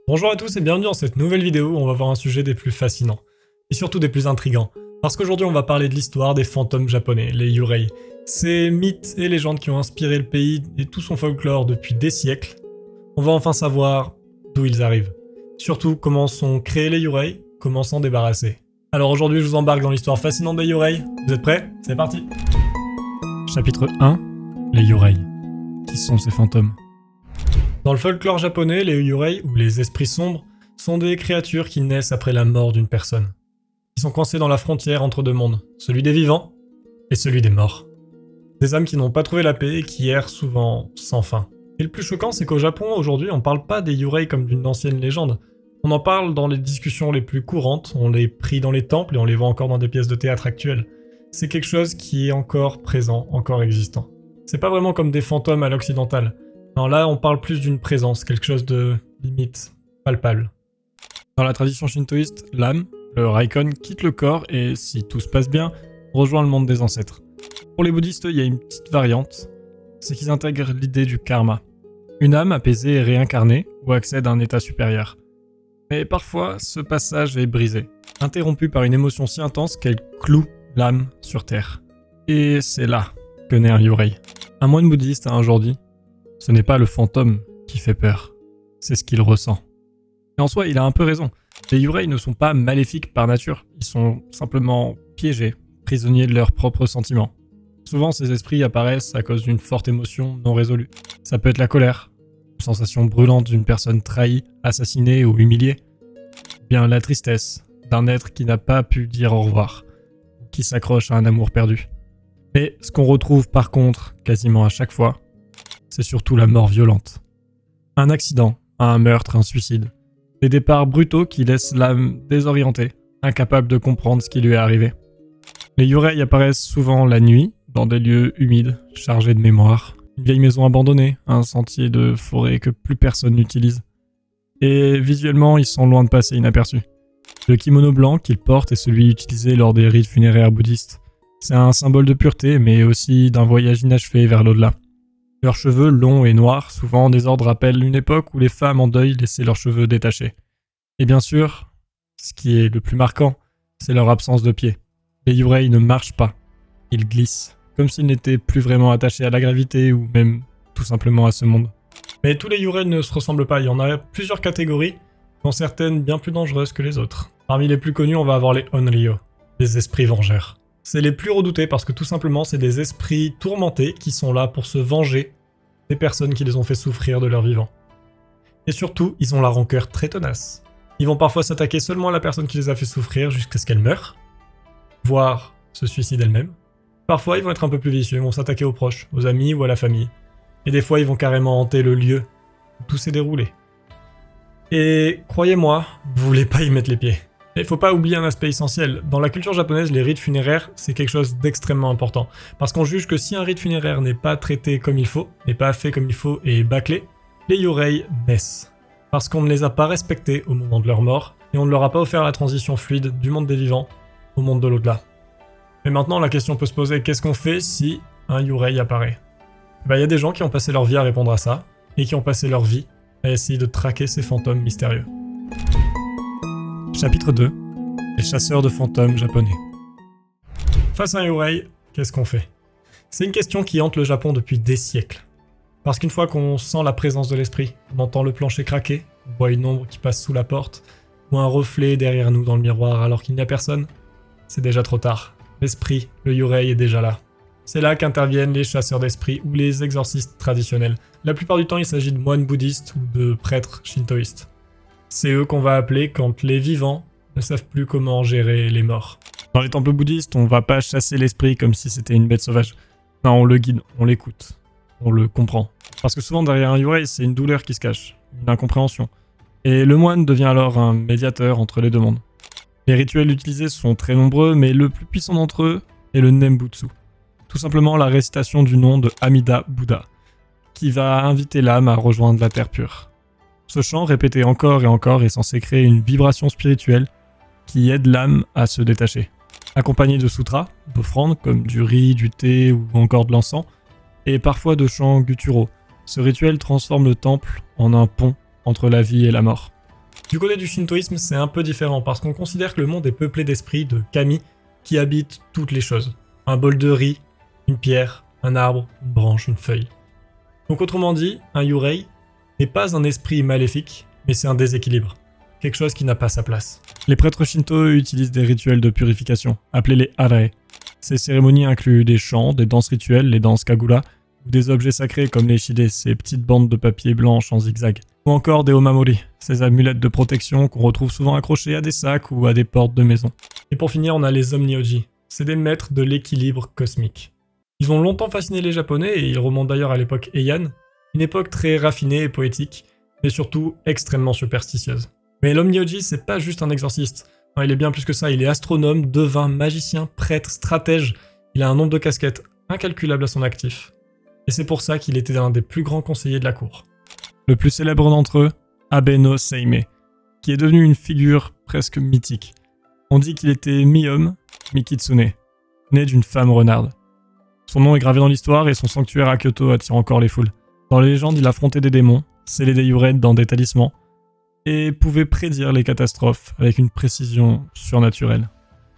Bonjour à tous et bienvenue dans cette nouvelle vidéo où on va voir un sujet des plus fascinants, et surtout des plus intrigants, parce qu'aujourd'hui on va parler de l'histoire des fantômes japonais, les Yurei. Ces mythes et légendes qui ont inspiré le pays et tout son folklore depuis des siècles. On va enfin savoir d'où ils arrivent. Surtout comment sont créés les Yurei, comment s'en débarrasser. Alors aujourd'hui je vous embarque dans l'histoire fascinante des Yurei. Vous êtes prêts? C'est parti. Chapitre 1. Les Yurei. Qui sont ces fantômes? Dans le folklore japonais, les Yurei, ou les esprits sombres, sont des créatures qui naissent après la mort d'une personne. Ils sont coincés dans la frontière entre deux mondes, celui des vivants et celui des morts. Des âmes qui n'ont pas trouvé la paix et qui errent souvent sans fin. Et le plus choquant, c'est qu'au Japon, aujourd'hui, on parle pas des Yurei comme d'une ancienne légende. On en parle dans les discussions les plus courantes, on les prie dans les temples et on les voit encore dans des pièces de théâtre actuelles. C'est quelque chose qui est encore présent, encore existant. C'est pas vraiment comme des fantômes à l'occidental. Non, là, on parle plus d'une présence, quelque chose de limite palpable. Dans la tradition shintoïste, l'âme, le Raikon, quitte le corps et, si tout se passe bien, rejoint le monde des ancêtres. Pour les bouddhistes, il y a une petite variante, c'est qu'ils intègrent l'idée du karma. Une âme apaisée est réincarnée ou accède à un état supérieur. Mais parfois, ce passage est brisé, interrompu par une émotion si intense qu'elle cloue l'âme sur terre. Et c'est là que naît un Yurei. Un moine bouddhiste a un jour dit: ce n'est pas le fantôme qui fait peur, c'est ce qu'il ressent. Et en soi, il a un peu raison. Les Yurei ne sont pas maléfiques par nature, ils sont simplement piégés, prisonniers de leurs propres sentiments. Souvent, ces esprits apparaissent à cause d'une forte émotion non résolue. Ça peut être la colère, une sensation brûlante d'une personne trahie, assassinée ou humiliée, ou bien la tristesse d'un être qui n'a pas pu dire au revoir, ou qui s'accroche à un amour perdu. Mais ce qu'on retrouve par contre quasiment à chaque fois, c'est surtout la mort violente. Un accident, un meurtre, un suicide. Des départs brutaux qui laissent l'âme désorientée, incapable de comprendre ce qui lui est arrivé. Les Yurei apparaissent souvent la nuit, dans des lieux humides, chargés de mémoire. Une vieille maison abandonnée, un sentier de forêt que plus personne n'utilise. Et visuellement, ils sont loin de passer inaperçus. Le kimono blanc qu'ils portent est celui utilisé lors des rites funéraires bouddhistes. C'est un symbole de pureté, mais aussi d'un voyage inachevé vers l'au-delà. Leurs cheveux longs et noirs, souvent en désordre, rappellent une époque où les femmes en deuil laissaient leurs cheveux détachés. Et bien sûr, ce qui est le plus marquant, c'est leur absence de pieds. Les Yurei ne marchent pas, ils glissent, comme s'ils n'étaient plus vraiment attachés à la gravité ou même tout simplement à ce monde. Mais tous les Yurei ne se ressemblent pas, il y en a plusieurs catégories, dont certaines bien plus dangereuses que les autres. Parmi les plus connus, on va avoir les Onryo, les esprits vengeurs. C'est les plus redoutés parce que tout simplement c'est des esprits tourmentés qui sont là pour se venger des personnes qui les ont fait souffrir de leur vivant. Et surtout, ils ont la rancœur très tenace. Ils vont parfois s'attaquer seulement à la personne qui les a fait souffrir jusqu'à ce qu'elle meure, voire se suicide elle-même. Parfois ils vont être un peu plus vicieux, ils vont s'attaquer aux proches, aux amis ou à la famille. Et des fois ils vont carrément hanter le lieu où tout s'est déroulé. Et croyez-moi, vous voulez pas y mettre les pieds. Il ne faut pas oublier un aspect essentiel. Dans la culture japonaise, les rites funéraires, c'est quelque chose d'extrêmement important. Parce qu'on juge que si un rite funéraire n'est pas traité comme il faut, n'est pas fait comme il faut et bâclé, les Yurei naissent. Parce qu'on ne les a pas respectés au moment de leur mort, et on ne leur a pas offert la transition fluide du monde des vivants au monde de l'au-delà. Mais maintenant, la question peut se poser, qu'est-ce qu'on fait si un Yurei apparaît? Il y a des gens qui ont passé leur vie à répondre à ça, et qui ont passé leur vie à essayer de traquer ces fantômes mystérieux. Chapitre 2. Les chasseurs de fantômes japonais. Face à un Yurei, qu'est-ce qu'on fait? C'est une question qui hante le Japon depuis des siècles. Parce qu'une fois qu'on sent la présence de l'esprit, on entend le plancher craquer, on voit une ombre qui passe sous la porte, ou un reflet derrière nous dans le miroir alors qu'il n'y a personne, c'est déjà trop tard. L'esprit, le Yurei est déjà là. C'est là qu'interviennent les chasseurs d'esprits ou les exorcistes traditionnels. La plupart du temps, il s'agit de moines bouddhistes ou de prêtres shintoïstes. C'est eux qu'on va appeler quand les vivants ne savent plus comment gérer les morts. Dans les temples bouddhistes, on va pas chasser l'esprit comme si c'était une bête sauvage. Non, on le guide, on l'écoute, on le comprend. Parce que souvent derrière un Yurei, c'est une douleur qui se cache, une incompréhension. Et le moine devient alors un médiateur entre les deux mondes. Les rituels utilisés sont très nombreux, mais le plus puissant d'entre eux est le Nembutsu. Tout simplement la récitation du nom de Amida Bouddha, qui va inviter l'âme à rejoindre la terre pure. Ce chant, répété encore et encore, est censé créer une vibration spirituelle qui aide l'âme à se détacher. Accompagné de sutras, d'offrandes comme du riz, du thé ou encore de l'encens, et parfois de chants gutturaux. Ce rituel transforme le temple en un pont entre la vie et la mort. Du côté du shintoïsme, c'est un peu différent parce qu'on considère que le monde est peuplé d'esprits, de kami, qui habitent toutes les choses. Un bol de riz, une pierre, un arbre, une branche, une feuille. Donc autrement dit, un yurei n'est pas un esprit maléfique, mais c'est un déséquilibre. Quelque chose qui n'a pas sa place. Les prêtres shinto utilisent des rituels de purification, appelés les arae. Ces cérémonies incluent des chants, des danses rituelles, les danses kagura, ou des objets sacrés comme les shide, ces petites bandes de papier blanche en zigzag. Ou encore des omamori, ces amulettes de protection qu'on retrouve souvent accrochées à des sacs ou à des portes de maison. Et pour finir, on a les Omnyoji. C'est des maîtres de l'équilibre cosmique. Ils ont longtemps fasciné les Japonais et ils remontent d'ailleurs à l'époque Heian, une époque très raffinée et poétique, mais surtout extrêmement superstitieuse. Mais l'Omnyoji, c'est pas juste un exorciste. Non, il est bien plus que ça, il est astronome, devin, magicien, prêtre, stratège. Il a un nombre de casquettes incalculable à son actif. Et c'est pour ça qu'il était l'un des plus grands conseillers de la cour. Le plus célèbre d'entre eux, Abe no Seimei, qui est devenu une figure presque mythique. On dit qu'il était mi-homme, mi-kitsune, né d'une femme renarde. Son nom est gravé dans l'histoire et son sanctuaire à Kyoto attire encore les foules. Dans les légendes, il affrontait des démons, scellait des yurei dans des talismans, et pouvait prédire les catastrophes avec une précision surnaturelle.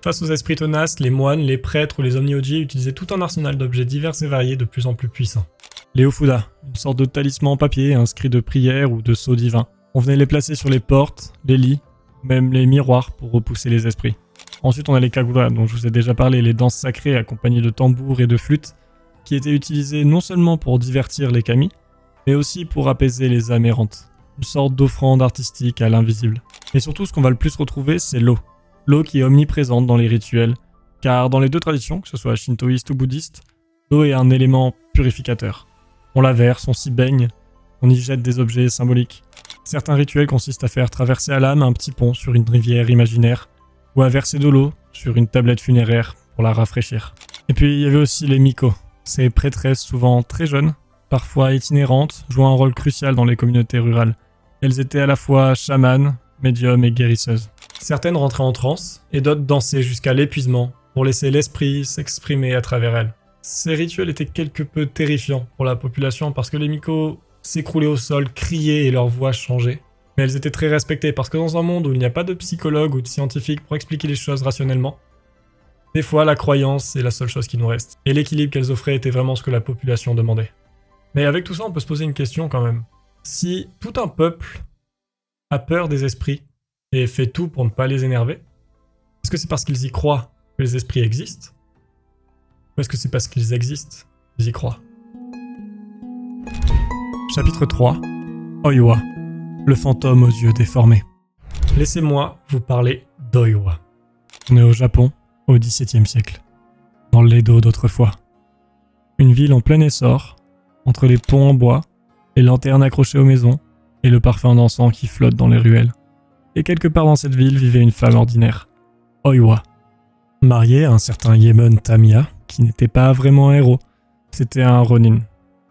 Face aux esprits tenaces, les moines, les prêtres ou les Omnyoji utilisaient tout un arsenal d'objets divers et variés de plus en plus puissants. Les Ofuda, une sorte de talisman en papier inscrit de prières ou de sceaux divins. On venait les placer sur les portes, les lits, même les miroirs pour repousser les esprits. Ensuite on a les Kagura, dont je vous ai déjà parlé, les danses sacrées accompagnées de tambours et de flûtes, qui étaient utilisées non seulement pour divertir les kami, mais aussi pour apaiser les âmes errantes. Une sorte d'offrande artistique à l'invisible. Et surtout ce qu'on va le plus retrouver, c'est l'eau. L'eau qui est omniprésente dans les rituels, car dans les deux traditions, que ce soit shintoïste ou bouddhiste, l'eau est un élément purificateur. On la verse, on s'y baigne, on y jette des objets symboliques. Certains rituels consistent à faire traverser à l'âme un petit pont sur une rivière imaginaire, ou à verser de l'eau sur une tablette funéraire pour la rafraîchir. Et puis il y avait aussi les miko, ces prêtresses souvent très jeunes, parfois itinérantes, jouant un rôle crucial dans les communautés rurales. Elles étaient à la fois chamanes, médiums et guérisseuses. Certaines rentraient en transe, et d'autres dansaient jusqu'à l'épuisement, pour laisser l'esprit s'exprimer à travers elles. Ces rituels étaient quelque peu terrifiants pour la population parce que les miko s'écroulaient au sol, criaient et leur voix changeait. Mais elles étaient très respectées parce que dans un monde où il n'y a pas de psychologue ou de scientifique pour expliquer les choses rationnellement, des fois la croyance est la seule chose qui nous reste. Et l'équilibre qu'elles offraient était vraiment ce que la population demandait. Mais avec tout ça, on peut se poser une question quand même. Si tout un peuple a peur des esprits et fait tout pour ne pas les énerver, est-ce que c'est parce qu'ils y croient que les esprits existent? Ou est-ce que c'est parce qu'ils existent qu'ils y croient? Chapitre 3. Oiwa, le fantôme aux yeux déformés. Laissez-moi vous parler d'Oiwa. On est au Japon, au XVIIe siècle, dans l'Edo d'autrefois. Une ville en plein essor, entre les ponts en bois, les lanternes accrochées aux maisons, et le parfum d'encens qui flotte dans les ruelles. Et quelque part dans cette ville vivait une femme ordinaire, Oiwa. Mariée à un certain Yemon Tamiya, qui n'était pas vraiment un héros, c'était un ronin,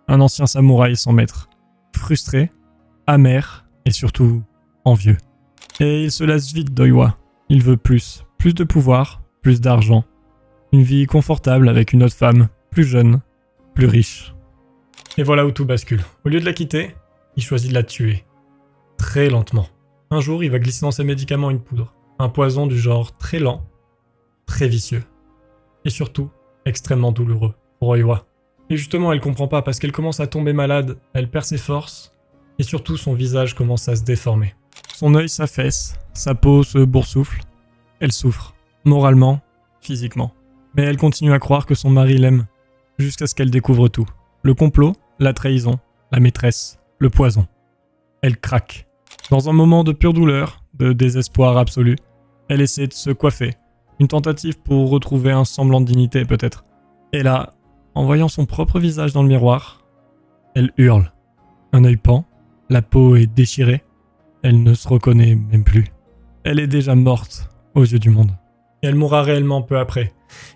un ancien samouraï sans maître, frustré, amer et surtout envieux. Et il se lasse vite d'Oiwa, il veut plus de pouvoir, plus d'argent, une vie confortable avec une autre femme, plus jeune, plus riche. Et voilà où tout bascule. Au lieu de la quitter, il choisit de la tuer. Très lentement. Un jour, il va glisser dans ses médicaments une poudre. Un poison du genre très lent, très vicieux. Et surtout, extrêmement douloureux pour Oiwa. Et justement, elle comprend pas parce qu'elle commence à tomber malade, elle perd ses forces, et surtout son visage commence à se déformer. Son œil s'affaisse, sa peau se boursoufle. Elle souffre, moralement, physiquement. Mais elle continue à croire que son mari l'aime, jusqu'à ce qu'elle découvre tout. Le complot, la trahison, la maîtresse, le poison. Elle craque. Dans un moment de pure douleur, de désespoir absolu, elle essaie de se coiffer. Une tentative pour retrouver un semblant de dignité peut-être. Et là, en voyant son propre visage dans le miroir, elle hurle. Un œil pend, la peau est déchirée, elle ne se reconnaît même plus. Elle est déjà morte aux yeux du monde. Et elle mourra réellement peu après.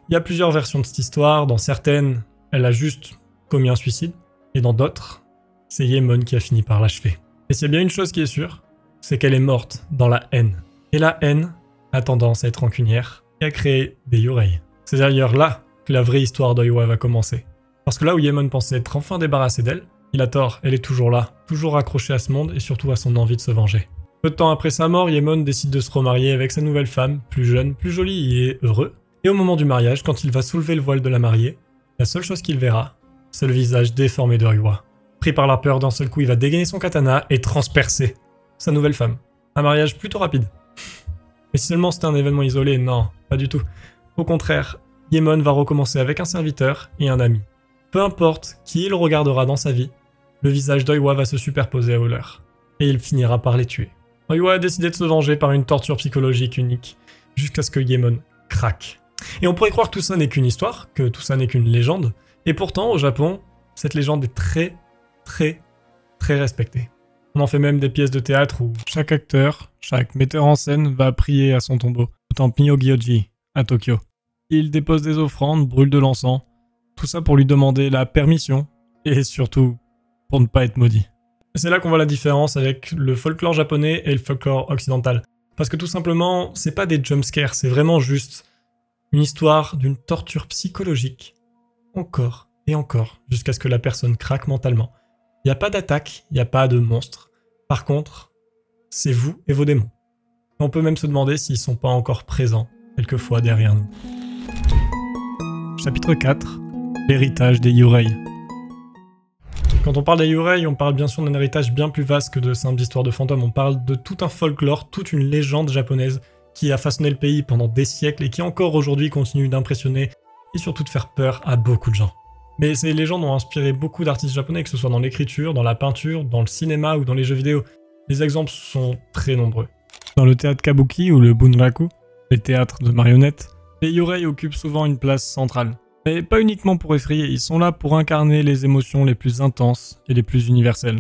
Il y a plusieurs versions de cette histoire, dans certaines, elle a juste commis un suicide, et dans d'autres, c'est Yemon qui a fini par l'achever. Et s'il y a bien une chose qui est sûre, c'est qu'elle est morte dans la haine. Et la haine a tendance à être rancunière et à créer des yurei. C'est d'ailleurs là que la vraie histoire d'Oiwa va commencer. Parce que là où Yemon pensait être enfin débarrassé d'elle, il a tort, elle est toujours là, toujours accrochée à ce monde et surtout à son envie de se venger. Peu de temps après sa mort, Yemon décide de se remarier avec sa nouvelle femme, plus jeune, plus jolie et heureux. Et au moment du mariage, quand il va soulever le voile de la mariée, la seule chose qu'il verra, c'est le visage déformé de Reiwa. Pris par la peur, d'un seul coup, il va dégainer son katana et transpercer sa nouvelle femme. Un mariage plutôt rapide. Mais si seulement c'était un événement isolé, non, pas du tout. Au contraire, Yemon va recommencer avec un serviteur et un ami. Peu importe qui il regardera dans sa vie, le visage d'Oiwa va se superposer au leur. Et il finira par les tuer. Oiwa a décidé de se venger par une torture psychologique unique, jusqu'à ce que Yemon craque. Et on pourrait croire que tout ça n'est qu'une histoire, que tout ça n'est qu'une légende, et pourtant, au Japon, cette légende est très respectée. On en fait même des pièces de théâtre où chaque acteur, chaque metteur en scène va prier à son tombeau, au temple Myōgyoji, à Tokyo. Il dépose des offrandes, brûle de l'encens, tout ça pour lui demander la permission, et surtout, pour ne pas être maudit. C'est là qu'on voit la différence avec le folklore japonais et le folklore occidental. Parce que tout simplement, c'est pas des jumpscares, c'est vraiment juste une histoire d'une torture psychologique, encore et encore, jusqu'à ce que la personne craque mentalement. Il n'y a pas d'attaque, il n'y a pas de monstre. Par contre, c'est vous et vos démons. On peut même se demander s'ils sont pas encore présents, quelquefois derrière nous. Chapitre 4. L'héritage des Yurei. Quand on parle des Yurei, on parle bien sûr d'un héritage bien plus vaste que de simples histoires de fantômes. On parle de tout un folklore, toute une légende japonaise qui a façonné le pays pendant des siècles et qui encore aujourd'hui continue d'impressionner et surtout de faire peur à beaucoup de gens. Mais ces légendes ont inspiré beaucoup d'artistes japonais, que ce soit dans l'écriture, dans la peinture, dans le cinéma ou dans les jeux vidéo. Les exemples sont très nombreux. Dans le théâtre kabuki ou le bunraku, les théâtres de marionnettes, les Yurei occupent souvent une place centrale. Mais pas uniquement pour effrayer, ils sont là pour incarner les émotions les plus intenses et les plus universelles.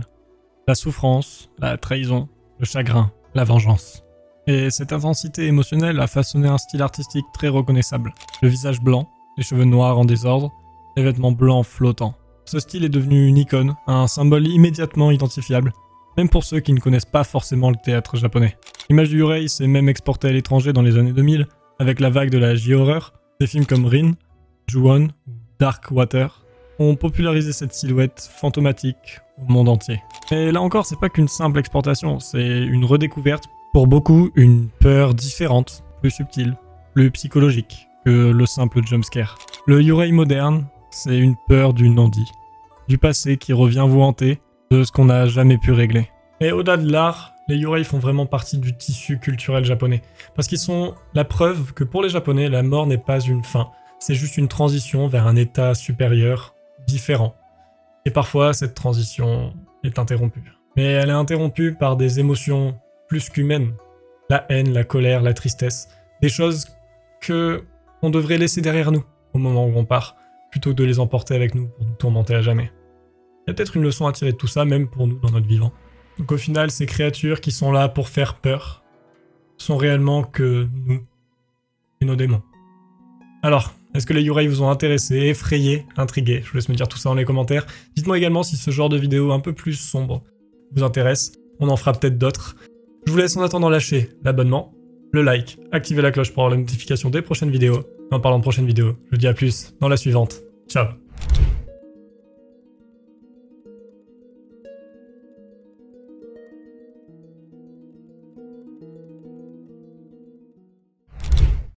La souffrance, la trahison, le chagrin, la vengeance. Et cette intensité émotionnelle a façonné un style artistique très reconnaissable. Le visage blanc, les cheveux noirs en désordre, les vêtements blancs flottants. Ce style est devenu une icône, un symbole immédiatement identifiable, même pour ceux qui ne connaissent pas forcément le théâtre japonais. L'image du Yurei s'est même exportée à l'étranger dans les années 2000, avec la vague de la J-horror. Des films comme Rin, Ju-on ou Dark Water ont popularisé cette silhouette fantomatique au monde entier. Et là encore, c'est pas qu'une simple exportation, c'est une redécouverte, pour beaucoup une peur différente, plus subtile, plus psychologique que le simple jumpscare. Le Yurei moderne, c'est une peur du non-dit, du passé qui revient vous hanter, de ce qu'on n'a jamais pu régler. Et au-delà de l'art, les Yurei font vraiment partie du tissu culturel japonais, parce qu'ils sont la preuve que pour les Japonais, la mort n'est pas une fin, c'est juste une transition vers un état supérieur, différent. Et parfois, cette transition est interrompue. Mais elle est interrompue par des émotions plus qu'humaines. La haine, la colère, la tristesse, des choses que on devrait laisser derrière nous au moment où on part, plutôt que de les emporter avec nous pour nous tourmenter à jamais. Il y a peut-être une leçon à tirer de tout ça, même pour nous dans notre vivant. Donc au final, ces créatures qui sont là pour faire peur sont réellement que nous et nos démons. Alors, est-ce que les Yurei vous ont intéressé, effrayé, intrigué? Je vous laisse me dire tout ça dans les commentaires. Dites-moi également si ce genre de vidéo un peu plus sombre vous intéresse. On en fera peut-être d'autres. Je vous laisse en attendant lâcher l'abonnement, le like, activer la cloche pour avoir la notification des prochaines vidéos. En parlant de prochaines vidéos, je vous dis à plus dans la suivante. Ciao.